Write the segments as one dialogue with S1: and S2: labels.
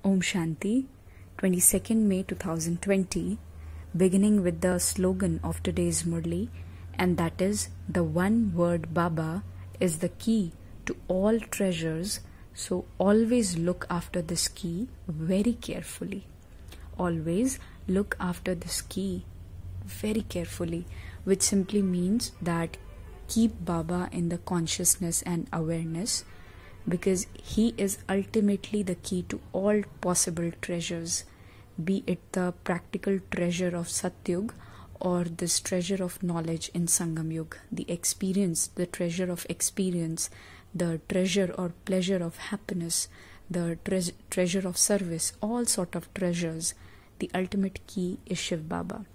S1: Om Shanti, 22nd May 2020, beginning with the slogan of today's Murli, and that is, the one word Baba is the key to all treasures, so always look after this key very carefully. Always look after this key very carefully, which simply means that keep Baba in the consciousness and awareness, because he is ultimately the key to all possible treasures, be it the practical treasure of Satyug or this treasure of knowledge in Sangam Yug, the experience, the treasure of experience, the treasure or pleasure of happiness, the treasure of service, all sort of treasures. The ultimate key is Shiv Baba.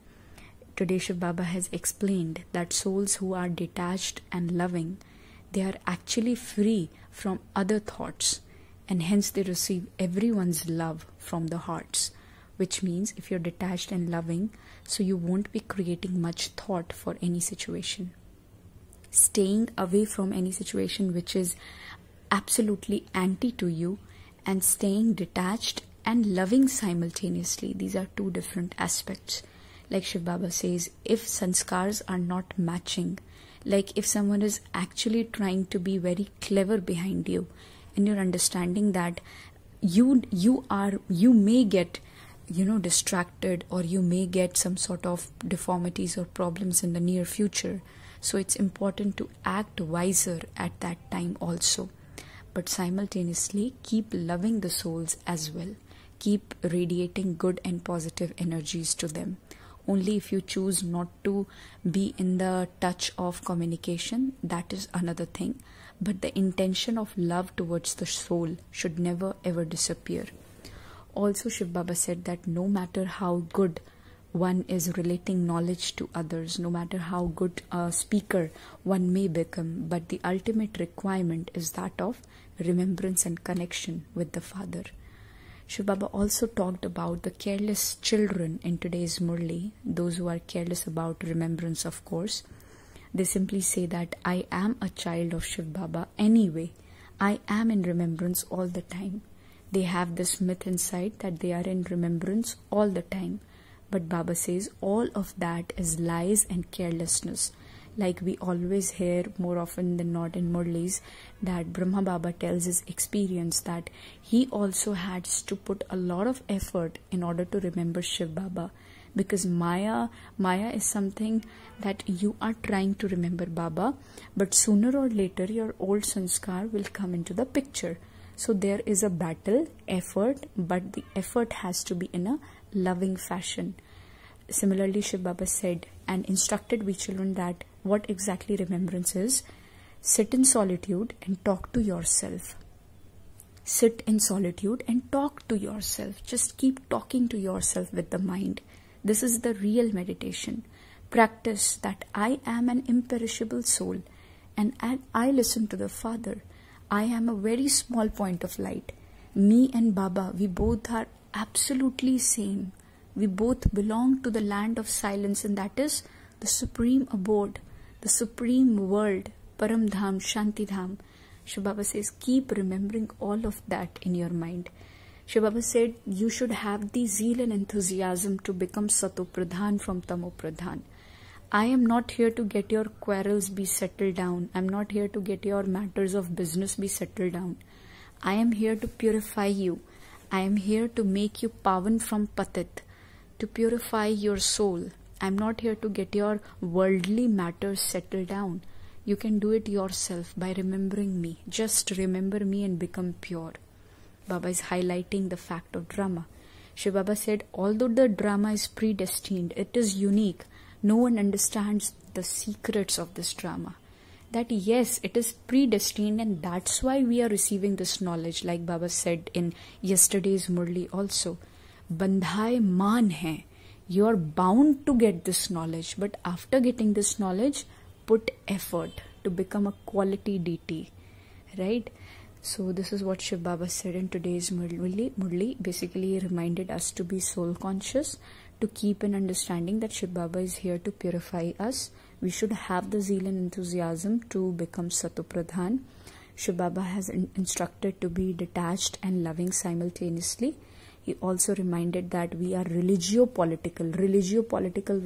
S1: Today Shiv Baba has explained that souls who are detached and loving, they are actually free from other thoughts, and hence they receive everyone's love from the hearts, which means if you're detached and loving, so you won't be creating much thought for any situation. Staying away from any situation which is absolutely anti to you, and staying detached and loving simultaneously, these are two different aspects. Like Shiv Baba says, if sanskars are not matching, like if someone is actually trying to be very clever behind you, and you're understanding that you may get distracted, or you may get some sort of deformities or problems in the near future, so it's important to act wiser at that time also, but simultaneously keep loving the souls as well, keep radiating good and positive energies to them. Only if you choose not to be in the touch of communication, that is another thing. But the intention of love towards the soul should never ever disappear. Also, Shiv Baba said that no matter how good one is relating knowledge to others, no matter how good a speaker one may become, but the ultimate requirement is that of remembrance and connection with the Father. Shiv Baba also talked about the careless children in today's Murli, those who are careless about remembrance, of course. They simply say that I am a child of Shiv Baba anyway. I am in remembrance all the time. They have this myth inside that they are in remembrance all the time. But Baba says all of that is lies and carelessness. Like we always hear more often than not in Murlis, that Brahma Baba tells his experience that he also had to put a lot of effort in order to remember Shiv Baba, because Maya is something that you are trying to remember Baba, but sooner or later your old sanskar will come into the picture. So there is a battle, effort, but the effort has to be in a loving fashion. Similarly, Shiv Baba said and instructed we children that what exactly remembrance is. Sit in solitude and talk to yourself. Sit in solitude and talk to yourself. Just keep talking to yourself with the mind. This is the real meditation. Practice that I am an imperishable soul, and I listen to the Father. I am a very small point of light. Me and Baba, we both are absolutely same. We both belong to the land of silence, and that is the supreme abode, the supreme world, Param Dham, Shanti Dham. Shiv Baba says, keep remembering all of that in your mind. Shiv Baba said, you should have the zeal and enthusiasm to become Sato Pradhan from Tamo Pradhan. I am not here to get your quarrels be settled down. I am not here to get your matters of business be settled down. I am here to purify you. I am here to make you pavan from patit, to purify your soul. I am not here to get your worldly matters settled down. You can do it yourself by remembering me. Just remember me and become pure. Baba is highlighting the fact of drama. Shiv Baba said, although the drama is predestined, it is unique. No one understands the secrets of this drama. That yes, it is predestined, and that's why we are receiving this knowledge, like Baba said in yesterday's Murli also. Bandhai maan hai. You are bound to get this knowledge, but after getting this knowledge, put effort to become a quality DT, right? So this is what Shiv Baba said in today's Murli. Basically, he reminded us to be soul conscious, to keep an understanding that Shiv Baba is here to purify us. We should have the zeal and enthusiasm to become Sato Pradhan. Shiv Baba has instructed to be detached and loving simultaneously. He also reminded that we are religio-political,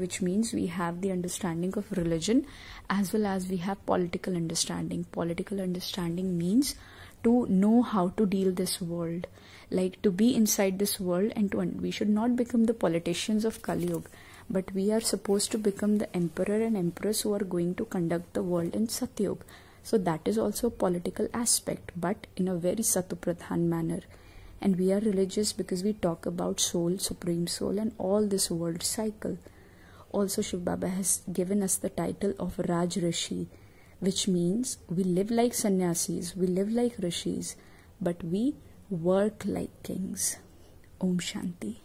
S1: which means we have the understanding of religion as well as we have political understanding. Political understanding means to know how to deal this world, like to be inside this world, and we should not become the politicians of Kali Yuga, but we are supposed to become the emperor and empress who are going to conduct the world in Satyuga. So that is also a political aspect, but in a very Satupradhan manner. And we are religious because we talk about soul, supreme soul, and all this world cycle. Also, Shiv Baba has given us the title of Raj Rishi, which means we live like sannyasis, we live like rishis, but we work like kings. Om Shanti.